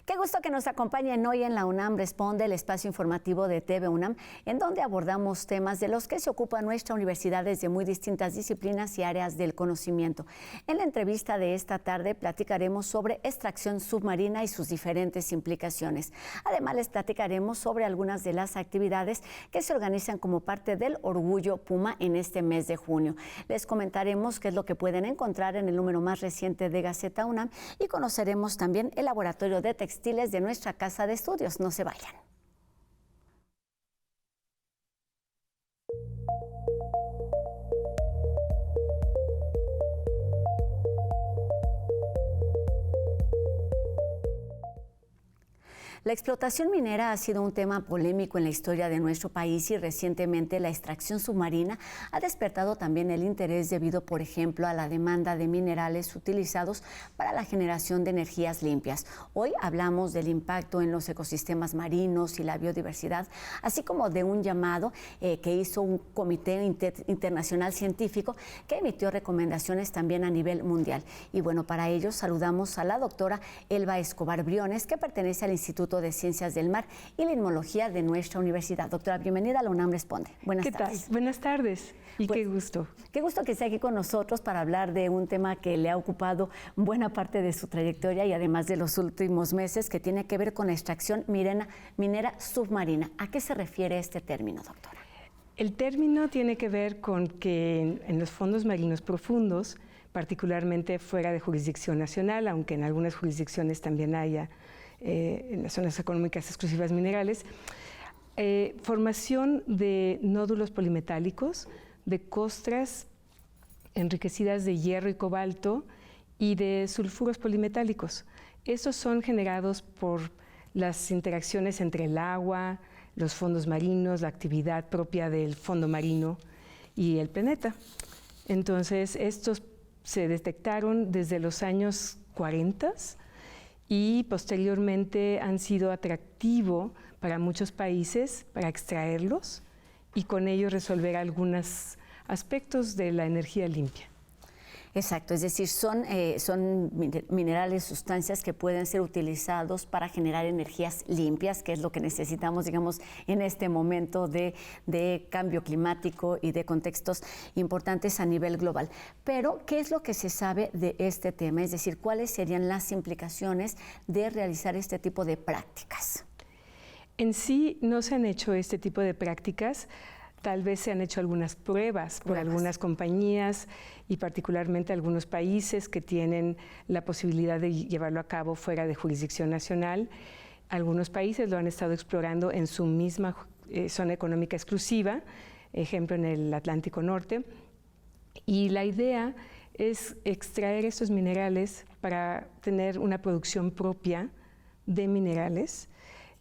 Qué gusto que nos acompañen hoy en La UNAM Responde, el espacio informativo de TV UNAM, en donde abordamos temas de los que se ocupa nuestra universidad desde muy distintas disciplinas y áreas del conocimiento. En la entrevista de esta tarde platicaremos sobre extracción submarina y sus diferentes implicaciones. Además, les platicaremos sobre algunas de las actividades que se organizan como parte del Orgullo Puma en este mes de junio. Les comentaremos qué es lo que pueden encontrar en el número más reciente de Gaceta UNAM y conoceremos también el laboratorio de textiles de nuestra casa de estudios. No se vayan. La explotación minera ha sido un tema polémico en la historia de nuestro país y recientemente la extracción submarina ha despertado también el interés debido, por ejemplo, a la demanda de minerales utilizados para la generación de energías limpias. Hoy hablamos del impacto en los ecosistemas marinos y la biodiversidad, así como de un llamado que hizo un comité internacional científico que emitió recomendaciones también a nivel mundial. Y bueno, para ello saludamos a la doctora Elba Escobar Briones, que pertenece al Instituto de Ciencias del Mar y Limnología de nuestra universidad. Doctora, bienvenida a la UNAM Responde. Buenas tardes. ¿Qué tal? Buenas tardes y pues, qué gusto. Qué gusto que esté aquí con nosotros para hablar de un tema que le ha ocupado buena parte de su trayectoria y además de los últimos meses, que tiene que ver con la extracción minera submarina. ¿A qué se refiere este término, doctora? El término tiene que ver con que en los fondos marinos profundos, particularmente fuera de jurisdicción nacional, aunque en algunas jurisdicciones también haya en las zonas económicas exclusivas minerales, formación de nódulos polimetálicos, de costras enriquecidas de hierro y cobalto y de sulfuros polimetálicos. Estos son generados por las interacciones entre el agua, los fondos marinos, la actividad propia del fondo marino y el planeta. Entonces, estos se detectaron desde los años 40 y posteriormente han sido atractivo para muchos países para extraerlos y con ello resolver algunos aspectos de la energía limpia. Exacto, es decir, son minerales, sustancias que pueden ser utilizados para generar energías limpias, que es lo que necesitamos, digamos, en este momento de cambio climático y de contextos importantes a nivel global. Pero, ¿qué es lo que se sabe de este tema? Es decir, ¿cuáles serían las implicaciones de realizar este tipo de prácticas? En sí, no se han hecho este tipo de prácticas. Tal vez se han hecho algunas pruebas por algunas compañías y particularmente algunos países que tienen la posibilidad de llevarlo a cabo fuera de jurisdicción nacional. Algunos países lo han estado explorando en su misma zona económica exclusiva, ejemplo en el Atlántico Norte. Y la idea es extraer estos minerales para tener una producción propia de minerales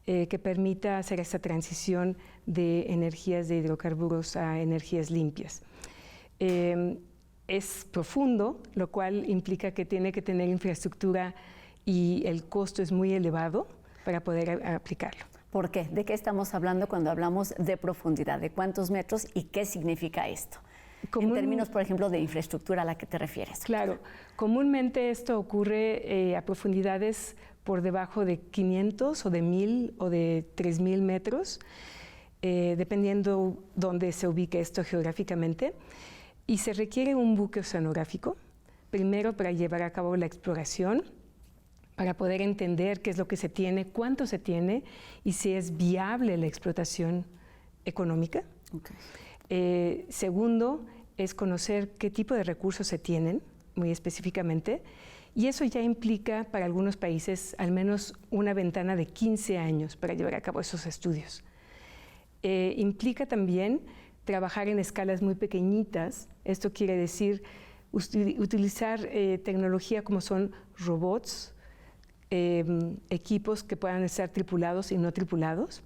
que permita hacer esta transición de energías de hidrocarburos a energías limpias. Es profundo, lo cual implica que tiene que tener infraestructura y el costo es muy elevado para poder aplicarlo. ¿Por qué? ¿De qué estamos hablando cuando hablamos de profundidad? ¿De cuántos metros y qué significa esto? En términos, por ejemplo, de infraestructura a la que te refieres. Claro, comúnmente esto ocurre a profundidades por debajo de 500 o de 1000 o de 3000 metros, dependiendo dónde se ubique esto geográficamente. Y se requiere un buque oceanográfico, primero para llevar a cabo la exploración, para poder entender qué es lo que se tiene, cuánto se tiene y si es viable la explotación económica. Okay. Segundo, es conocer qué tipo de recursos se tienen, muy específicamente, y eso ya implica para algunos países al menos una ventana de 15 años para llevar a cabo esos estudios. Implica también trabajar en escalas muy pequeñitas, esto quiere decir utilizar tecnología como son robots, equipos que puedan estar tripulados y no tripulados,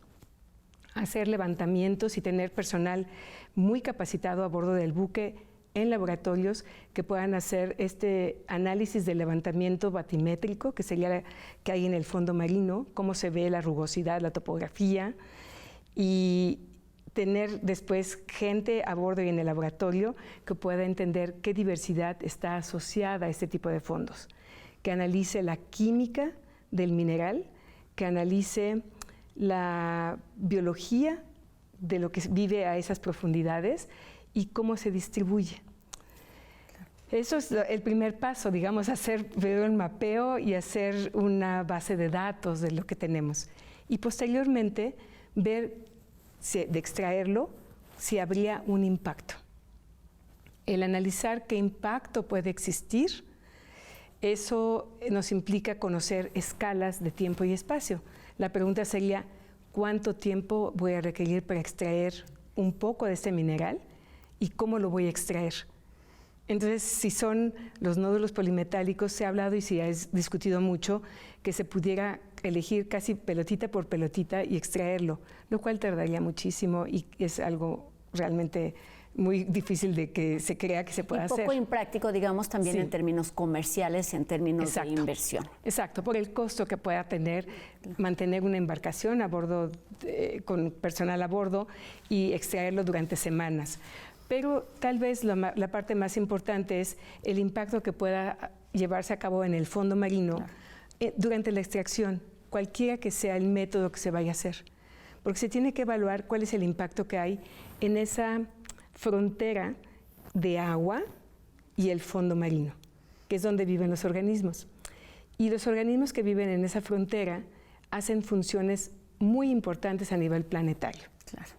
hacer levantamientos y tener personal muy capacitado a bordo del buque en laboratorios que puedan hacer este análisis de levantamiento batimétrico, que sería que hay en el fondo marino, cómo se ve la rugosidad, la topografía, y tener después gente a bordo y en el laboratorio que pueda entender qué diversidad está asociada a este tipo de fondos, que analice la química del mineral, que analice la biología de lo que vive a esas profundidades y cómo se distribuye. Eso es el primer paso, digamos, hacer el mapeo y hacer una base de datos de lo que tenemos. Y posteriormente ver, de extraerlo, si habría un impacto. El analizar qué impacto puede existir, eso nos implica conocer escalas de tiempo y espacio. La pregunta sería, ¿cuánto tiempo voy a requerir para extraer un poco de este mineral y cómo lo voy a extraer? Entonces, si son los nódulos polimetálicos, se ha hablado y se ha discutido mucho que se pudiera elegir casi pelotita por pelotita y extraerlo, lo cual tardaría muchísimo y es algo realmente muy difícil de que se crea que se pueda hacer. Y poco impráctico, digamos, también Sí. en términos comerciales, en términos Exacto. de inversión. Exacto, por el costo que pueda tener mantener una embarcación a bordo, con personal a bordo y extraerlo durante semanas. Pero tal vez la parte más importante es el impacto que pueda llevarse a cabo en el fondo marino durante la extracción, cualquiera que sea el método que se vaya a hacer. Porque se tiene que evaluar cuál es el impacto que hay en esa frontera de agua y el fondo marino, que es donde viven los organismos. Y los organismos que viven en esa frontera hacen funciones muy importantes a nivel planetario. Claro.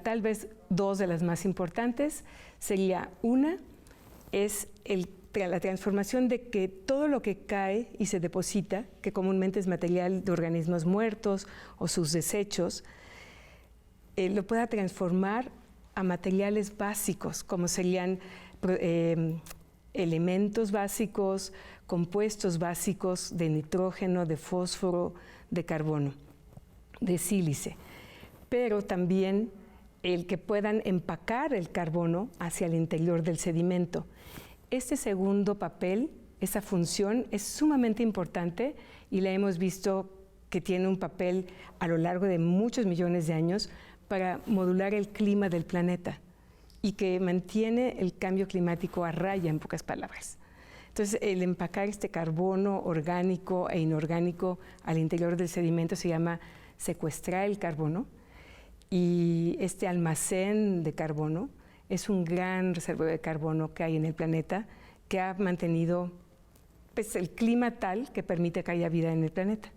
Tal vez dos de las más importantes sería una, es la transformación de que todo lo que cae y se deposita, que comúnmente es material de organismos muertos o sus desechos, lo pueda transformar a materiales básicos, como serían elementos básicos, compuestos básicos de nitrógeno, de fósforo, de carbono, de sílice, pero también el que puedan empacar el carbono hacia el interior del sedimento. Este segundo papel, esa función, es sumamente importante y la hemos visto que tiene un papel a lo largo de muchos millones de años para modular el clima del planeta y que mantiene el cambio climático a raya, en pocas palabras. Entonces, el empacar este carbono orgánico e inorgánico al interior del sedimento se llama secuestrar el carbono, y este almacén de carbono es un gran reservorio de carbono que hay en el planeta que ha mantenido pues, el clima tal que permite que haya vida en el planeta.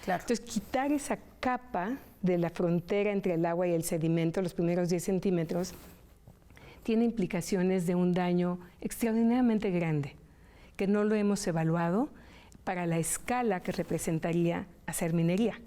Claro. Entonces, quitar esa capa de la frontera entre el agua y el sedimento, los primeros 10 centímetros, tiene implicaciones de un daño extraordinariamente grande, que no lo hemos evaluado para la escala que representaría hacer minería.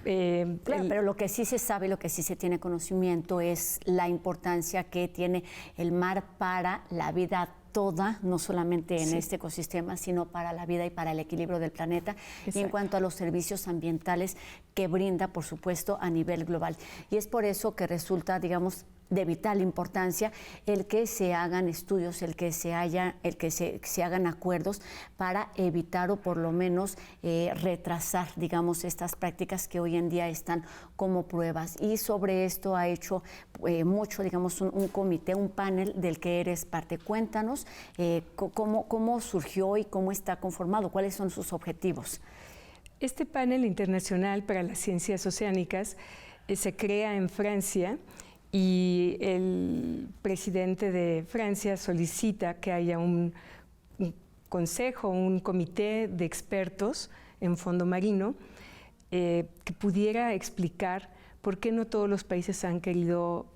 Claro, pero lo que sí se sabe, lo que sí se tiene conocimiento es la importancia que tiene el mar para la vida toda, no solamente en este ecosistema, sino para la vida y para el equilibrio del planeta. Exacto. Y en cuanto a los servicios ambientales que brinda, por supuesto, a nivel global. Y es por eso que resulta, digamos, de vital importancia el que se hagan estudios, el que se hagan acuerdos para evitar o por lo menos retrasar, digamos, estas prácticas que hoy en día están como pruebas. Y sobre esto ha hecho mucho, digamos, un comité, un panel del que eres parte. Cuéntanos cómo surgió y cómo está conformado, cuáles son sus objetivos. Este panel internacional para las ciencias oceánicas se crea en Francia y el presidente de Francia solicita que haya un consejo, un comité de expertos en fondo marino que pudiera explicar por qué no todos los países han querido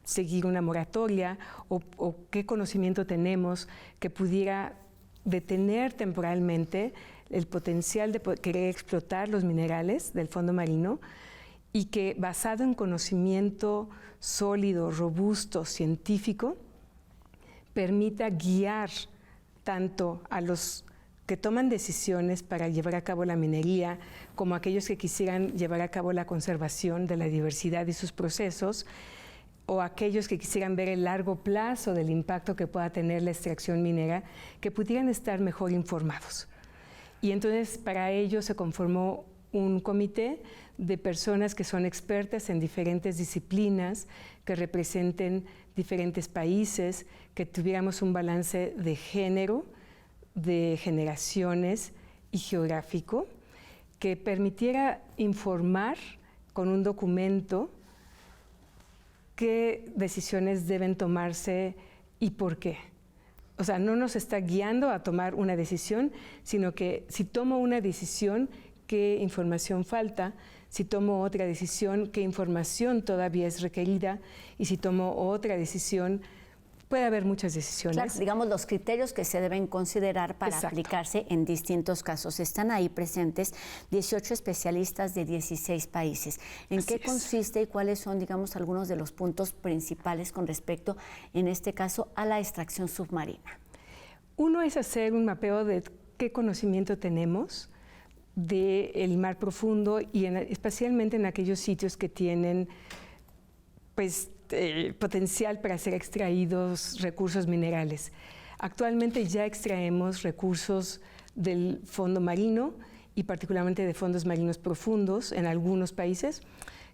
seguir una moratoria o qué conocimiento tenemos que pudiera detener temporalmente el potencial de querer explotar los minerales del fondo marino y que, basado en conocimiento sólido, robusto, científico, permita guiar tanto a los que toman decisiones para llevar a cabo la minería, como aquellos que quisieran llevar a cabo la conservación de la diversidad y sus procesos, o aquellos que quisieran ver el largo plazo del impacto que pueda tener la extracción minera, que pudieran estar mejor informados. Y entonces para ello se conformó un comité de personas que son expertas en diferentes disciplinas, que representen diferentes países, que tuviéramos un balance de género, de generaciones y geográfico, que permitiera informar con un documento qué decisiones deben tomarse y por qué. O sea, no nos está guiando a tomar una decisión, sino que si tomo una decisión, qué información falta, si tomo otra decisión, qué información todavía es requerida, y si tomo otra decisión, puede haber muchas decisiones. Claro, digamos, los criterios que se deben considerar para aplicarse en distintos casos. Están ahí presentes 18 especialistas de 16 países. ¿En qué consiste y cuáles son, digamos, algunos de los puntos principales con respecto, en este caso, a la extracción submarina? Uno es hacer un mapeo de qué conocimiento tenemos del mar profundo y especialmente en aquellos sitios que tienen, pues, potencial para ser extraídos recursos minerales. Actualmente ya extraemos recursos del fondo marino y particularmente de fondos marinos profundos en algunos países,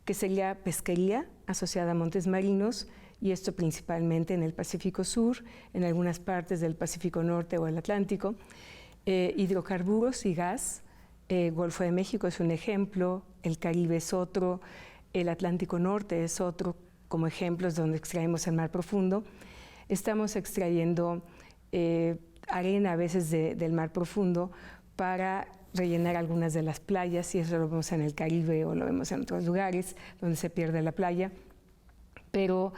que sería pesquería asociada a montes marinos, y esto principalmente en el Pacífico Sur, en algunas partes del Pacífico Norte o el Atlántico, hidrocarburos y gas. Golfo de México es un ejemplo, el Caribe es otro, el Atlántico Norte es otro, como ejemplos donde extraemos el mar profundo. Estamos extrayendo arena a veces del mar profundo para rellenar algunas de las playas, y eso lo vemos en el Caribe o lo vemos en otros lugares donde se pierde la playa. Pero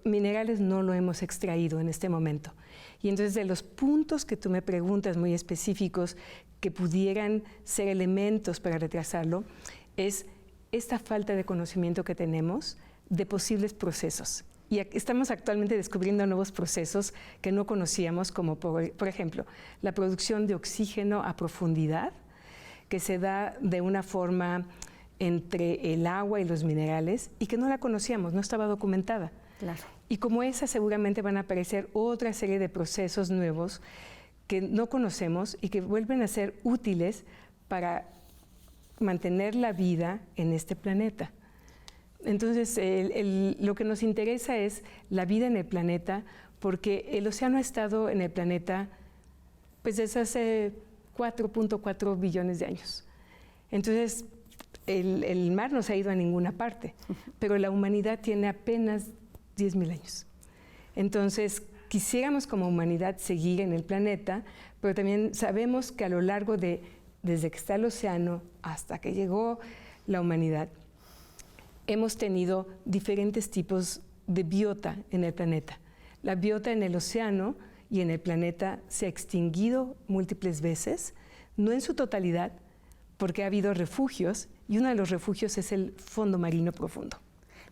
minerales no lo hemos extraído en este momento. Y entonces de los puntos que tú me preguntas muy específicos que pudieran ser elementos para retrasarlo, es esta falta de conocimiento que tenemos de posibles procesos. Y estamos actualmente descubriendo nuevos procesos que no conocíamos, como por ejemplo, la producción de oxígeno a profundidad, que se da de una forma entre el agua y los minerales y que no la conocíamos, no estaba documentada. Claro. Y como esa seguramente van a aparecer otra serie de procesos nuevos que no conocemos y que vuelven a ser útiles para mantener la vida en este planeta. Entonces, lo que nos interesa es la vida en el planeta, porque el océano ha estado en el planeta pues desde hace 4.4 billones de años. Entonces, el mar no se ha ido a ninguna parte, pero la humanidad tiene apenas 10.000 años. Entonces, quisiéramos como humanidad seguir en el planeta, pero también sabemos que a lo largo desde que está el océano hasta que llegó la humanidad, hemos tenido diferentes tipos de biota en el planeta. La biota en el océano y en el planeta se ha extinguido múltiples veces, no en su totalidad, porque ha habido refugios, y uno de los refugios es el fondo marino profundo.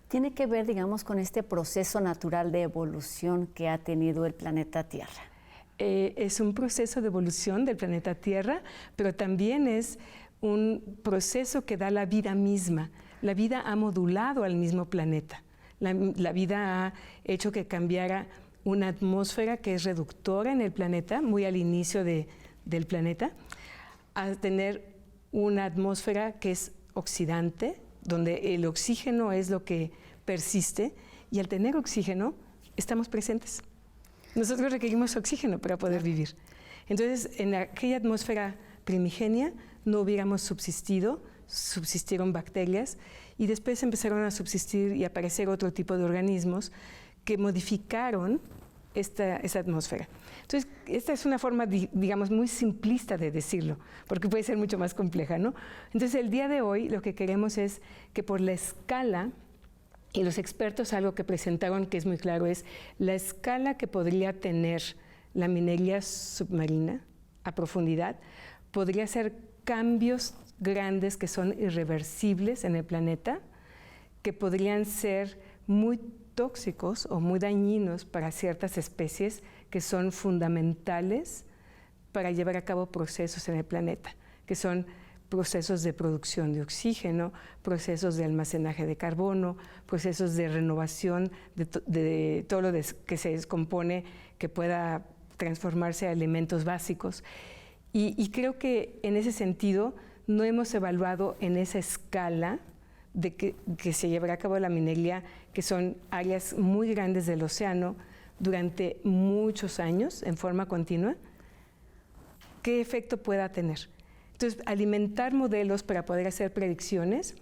Tiene que ver, digamos, con este proceso natural de evolución que ha tenido el planeta Tierra. Es un proceso de evolución del planeta Tierra, pero también es un proceso que da la vida misma. La vida ha modulado al mismo planeta. La vida ha hecho que cambiara una atmósfera que es reductora en el planeta, muy al inicio del planeta, a tener una atmósfera que es oxidante, donde el oxígeno es lo que persiste, y al tener oxígeno estamos presentes. Nosotros requerimos oxígeno para poder vivir. Entonces, en aquella atmósfera primigenia no hubiéramos subsistido, subsistieron bacterias, y después empezaron a subsistir y aparecer otro tipo de organismos que modificaron esa atmósfera. Entonces, esta es una forma, digamos, muy simplista de decirlo, porque puede ser mucho más compleja, ¿no? Entonces, el día de hoy lo que queremos es que por la escala, y los expertos algo que presentaron que es muy claro, es la escala que podría tener la minería submarina a profundidad, podría ser cambios grandes que son irreversibles en el planeta, que podrían ser muy tóxicos o muy dañinos para ciertas especies que son fundamentales para llevar a cabo procesos en el planeta, que son procesos de producción de oxígeno, procesos de almacenaje de carbono, procesos de renovación de todo lo que se descompone, que pueda transformarse a elementos básicos. Y creo que en ese sentido no hemos evaluado en esa escala de que se llevará a cabo la minería, que son áreas muy grandes del océano durante muchos años en forma continua, qué efecto pueda tener. Entonces, alimentar modelos para poder hacer predicciones.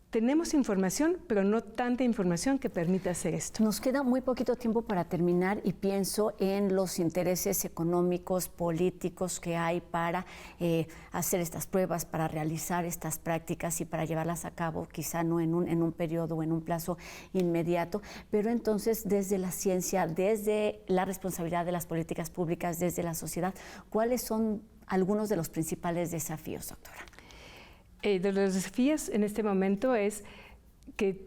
Tenemos información, pero no tanta información que permita hacer esto. Nos queda muy poquito tiempo para terminar y pienso en los intereses económicos, políticos que hay para hacer estas pruebas, para realizar estas prácticas y para llevarlas a cabo, quizá no en un periodo o en un plazo inmediato, pero entonces desde la ciencia, desde la responsabilidad de las políticas públicas, desde la sociedad, ¿cuáles son algunos de los principales desafíos, doctora? De los desafíos en este momento es que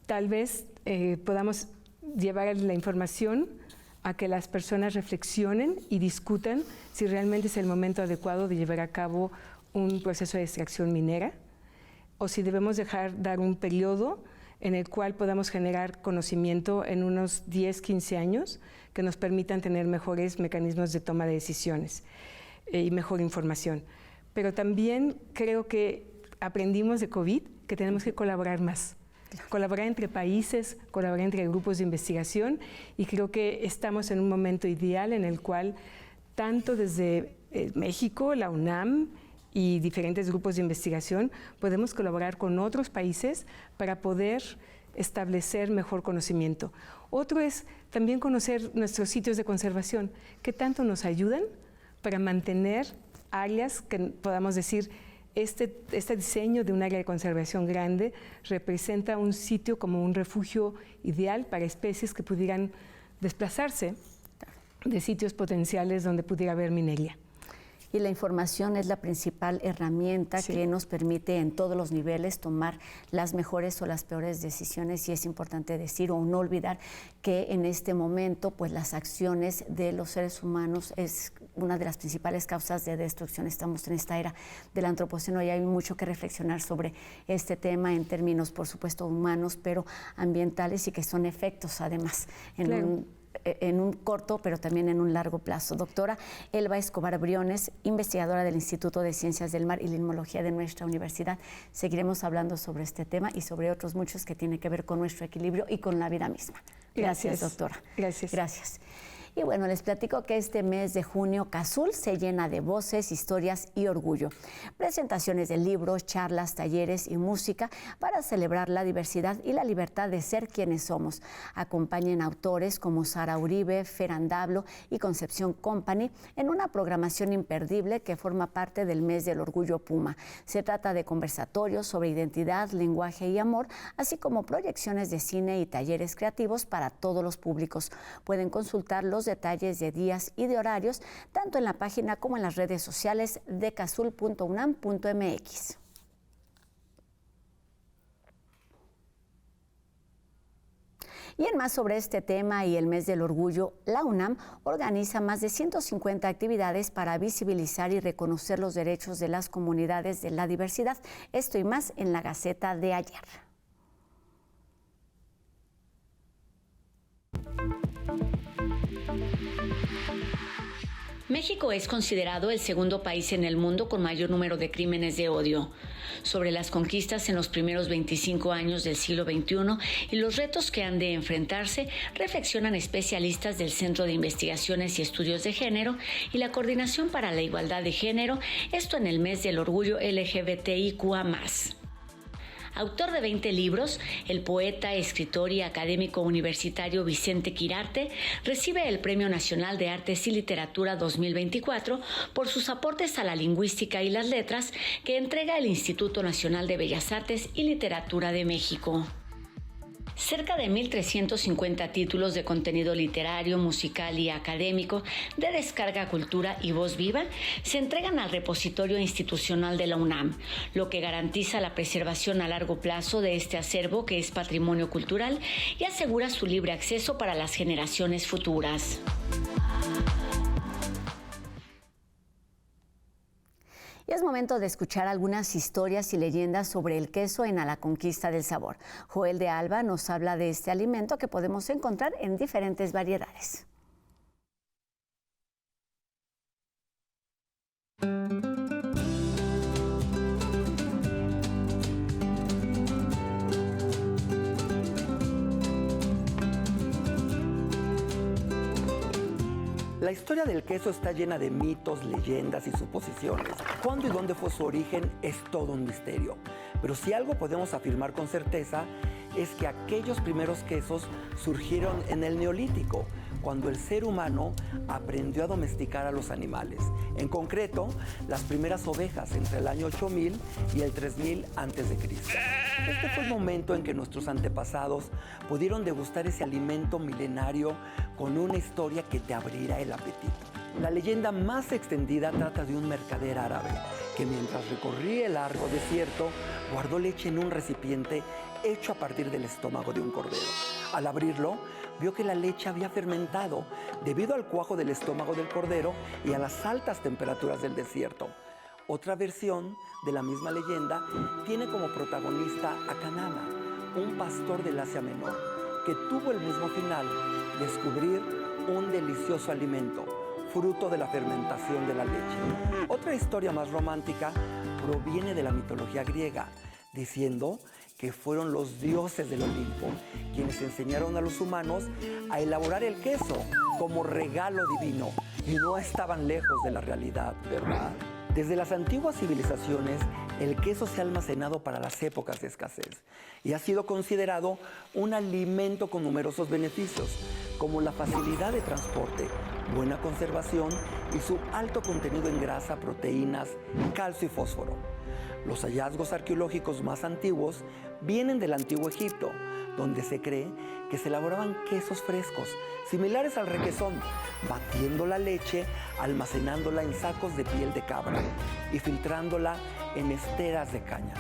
tal vez podamos llevar la información a que las personas reflexionen y discutan si realmente es el momento adecuado de llevar a cabo un proceso de extracción minera o si debemos dar un periodo en el cual podamos generar conocimiento en unos 10, 15 años que nos permitan tener mejores mecanismos de toma de decisiones y mejor información. Pero también creo que aprendimos de COVID que tenemos que colaborar más, colaborar entre países, colaborar entre grupos de investigación, y creo que estamos en un momento ideal en el cual tanto desde México, la UNAM y diferentes grupos de investigación podemos colaborar con otros países para poder establecer mejor conocimiento. Otro es también conocer nuestros sitios de conservación, que tanto nos ayudan para mantener áreas que podamos decir, este diseño de un área de conservación grande representa un sitio como un refugio ideal para especies que pudieran desplazarse de sitios potenciales donde pudiera haber minería. Y la información es la principal herramienta que nos permite en todos los niveles tomar las mejores o las peores decisiones, y es importante decir o no olvidar que en este momento pues las acciones de los seres humanos es una de las principales causas de destrucción. Estamos en esta era del antropoceno y hay mucho que reflexionar sobre este tema en términos por supuesto humanos, pero ambientales, y que son efectos además en un corto, pero también en un largo plazo. Doctora Elba Escobar Briones, investigadora del Instituto de Ciencias del Mar y Limnología de nuestra universidad. Seguiremos hablando sobre este tema y sobre otros muchos que tienen que ver con nuestro equilibrio y con la vida misma. Gracias, doctora. Gracias. Gracias. Y bueno, les platico que este mes de junio CASUL se llena de voces, historias y orgullo. Presentaciones de libros, charlas, talleres y música para celebrar la diversidad y la libertad de ser quienes somos. Acompañen autores como Sara Uribe, Fer Andablo y Concepción Company en una programación imperdible que forma parte del mes del orgullo Puma. Se trata de conversatorios sobre identidad, lenguaje y amor, así como proyecciones de cine y talleres creativos para todos los públicos. Pueden consultar los detalles de días y de horarios tanto en la página como en las redes sociales de casul.unam.mx. Y en más sobre este tema y el mes del orgullo, la UNAM organiza más de 150 actividades para visibilizar y reconocer los derechos de las comunidades de la diversidad. Esto y más en la Gaceta de ayer. México es considerado el segundo país en el mundo con mayor número de crímenes de odio. Sobre las conquistas en los primeros 25 años del siglo XXI y los retos que han de enfrentarse, reflexionan especialistas del Centro de Investigaciones y Estudios de Género y la Coordinación para la Igualdad de Género, esto en el mes del orgullo LGBTIQA+. Autor de 20 libros, el poeta, escritor y académico universitario Vicente Quirarte recibe el Premio Nacional de Artes y Literatura 2024 por sus aportes a la lingüística y las letras que entrega el Instituto Nacional de Bellas Artes y Literatura de México. Cerca de 1,350 títulos de contenido literario, musical y académico de Descarga Cultura y Voz Viva se entregan al repositorio institucional de la UNAM, lo que garantiza la preservación a largo plazo de este acervo que es patrimonio cultural y asegura su libre acceso para las generaciones futuras. Y es momento de escuchar algunas historias y leyendas sobre el queso en A la Conquista del Sabor. Joel de Alba nos habla de este alimento que podemos encontrar en diferentes variedades. La historia del queso está llena de mitos, leyendas y suposiciones. Cuándo y dónde fue su origen es todo un misterio. Pero si algo podemos afirmar con certeza es que aquellos primeros quesos surgieron en el Neolítico, cuando el ser humano aprendió a domesticar a los animales. En concreto, las primeras ovejas entre el año 8000 y el 3000 a.C. Este fue el momento en que nuestros antepasados pudieron degustar ese alimento milenario con una historia que te abrirá el apetito. La leyenda más extendida trata de un mercader árabe que mientras recorría el largo desierto guardó leche en un recipiente hecho a partir del estómago de un cordero. Al abrirlo, vio que la leche había fermentado debido al cuajo del estómago del cordero y a las altas temperaturas del desierto. Otra versión de la misma leyenda tiene como protagonista a Kanama, un pastor del Asia Menor, que tuvo el mismo final, descubrir un delicioso alimento, fruto de la fermentación de la leche. Otra historia más romántica proviene de la mitología griega, diciendo que fueron los dioses del Olimpo quienes enseñaron a los humanos a elaborar el queso como regalo divino, y no estaban lejos de la realidad, ¿verdad? Desde las antiguas civilizaciones, el queso se ha almacenado para las épocas de escasez y ha sido considerado un alimento con numerosos beneficios, como la facilidad de transporte, buena conservación y su alto contenido en grasa, proteínas, calcio y fósforo. Los hallazgos arqueológicos más antiguos vienen del Antiguo Egipto, donde se cree que se elaboraban quesos frescos, similares al requesón, batiendo la leche, almacenándola en sacos de piel de cabra y filtrándola en esteras de caña.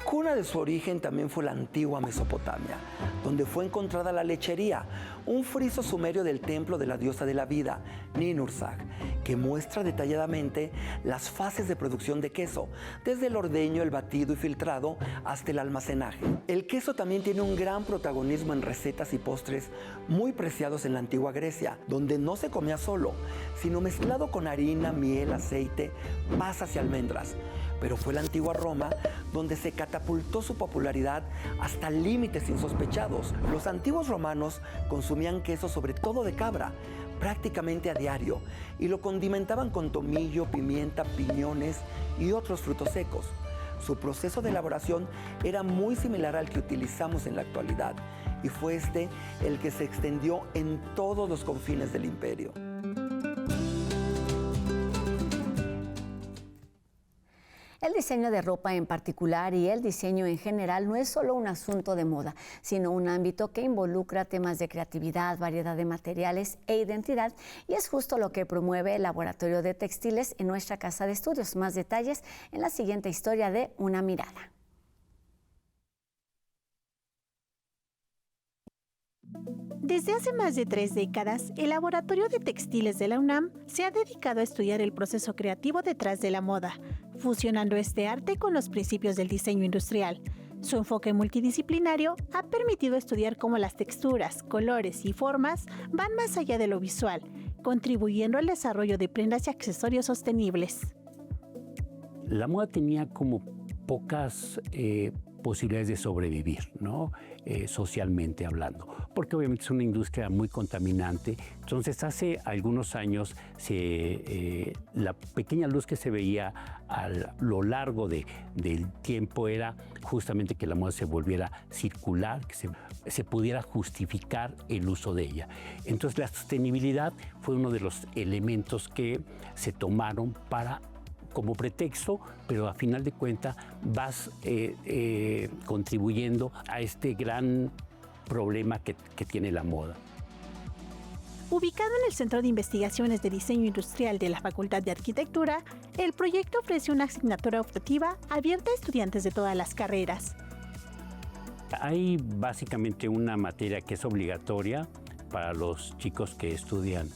Cuna de su origen también fue la antigua Mesopotamia, donde fue encontrada la lechería, un friso sumerio del templo de la diosa de la vida, Ninhursag, que muestra detalladamente las fases de producción de queso, desde el ordeño, el batido y filtrado hasta el almacenaje. El queso también tiene un gran protagonismo en recetas y postres muy preciados en la antigua Grecia, donde no se comía solo, sino mezclado con harina, miel, aceite, pasas y almendras. Pero fue la antigua Roma donde se catapultó su popularidad hasta límites insospechados. Los antiguos romanos consumían queso sobre todo de cabra, prácticamente a diario, y lo condimentaban con tomillo, pimienta, piñones y otros frutos secos. Su proceso de elaboración era muy similar al que utilizamos en la actualidad, y fue este el que se extendió en todos los confines del imperio. El diseño de ropa en particular y el diseño en general no es solo un asunto de moda, sino un ámbito que involucra temas de creatividad, variedad de materiales e identidad, y es justo lo que promueve el Laboratorio de Textiles en nuestra casa de estudios. Más detalles en la siguiente historia de Una Mirada. Desde hace más de 3 décadas, el Laboratorio de Textiles de la UNAM se ha dedicado a estudiar el proceso creativo detrás de la moda, fusionando este arte con los principios del diseño industrial. Su enfoque multidisciplinario ha permitido estudiar cómo las texturas, colores y formas van más allá de lo visual, contribuyendo al desarrollo de prendas y accesorios sostenibles. La moda tenía como pocas posibilidades de sobrevivir, ¿no? Socialmente hablando, porque obviamente es una industria muy contaminante. Entonces, hace algunos años, la pequeña luz que se veía a lo largo del tiempo era justamente que la moda se volviera circular, que se pudiera justificar el uso de ella. Entonces, la sostenibilidad fue uno de los elementos que se tomaron como pretexto, pero a final de cuentas vas contribuyendo a este gran problema que tiene la moda. Ubicado en el Centro de Investigaciones de Diseño Industrial de la Facultad de Arquitectura, el proyecto ofrece una asignatura optativa abierta a estudiantes de todas las carreras. Hay básicamente una materia que es obligatoria para los chicos que estudian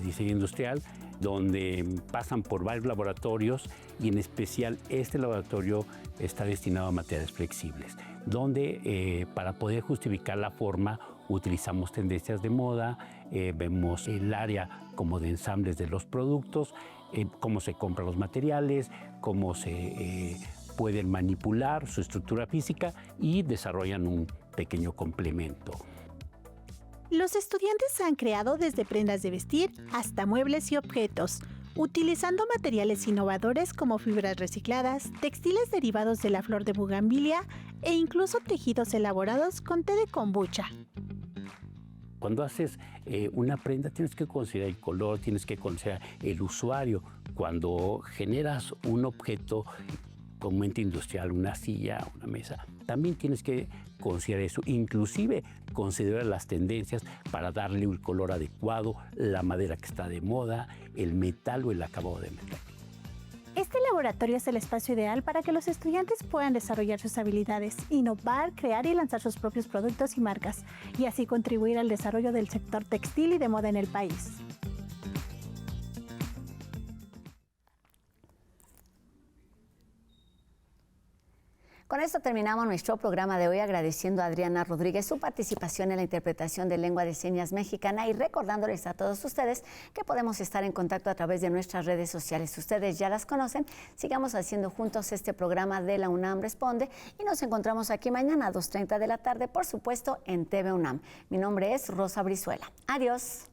diseño industrial, donde pasan por varios laboratorios y en especial este laboratorio está destinado a materiales flexibles, donde para poder justificar la forma utilizamos tendencias de moda, vemos el área como de ensambles de los productos, cómo se compran los materiales, cómo se pueden manipular su estructura física y desarrollan un pequeño complemento. Los estudiantes han creado desde prendas de vestir hasta muebles y objetos, utilizando materiales innovadores como fibras recicladas, textiles derivados de la flor de bugambilia e incluso tejidos elaborados con té de kombucha. Cuando haces una prenda tienes que considerar el color, tienes que considerar el usuario. Cuando generas un objeto comúnmente industrial, una silla, una mesa, también tienes que considerar eso, inclusive considerar las tendencias para darle un color adecuado, la madera que está de moda, el metal o el acabado de metal. Este laboratorio es el espacio ideal para que los estudiantes puedan desarrollar sus habilidades, innovar, crear y lanzar sus propios productos y marcas, y así contribuir al desarrollo del sector textil y de moda en el país. Con esto terminamos nuestro programa de hoy, agradeciendo a Adriana Rodríguez su participación en la interpretación de lengua de señas mexicana y recordándoles a todos ustedes que podemos estar en contacto a través de nuestras redes sociales. Ustedes ya las conocen, sigamos haciendo juntos este programa de la UNAM Responde y nos encontramos aquí mañana a 2:30 de la tarde, por supuesto, en TV UNAM. Mi nombre es Rosa Brizuela. Adiós.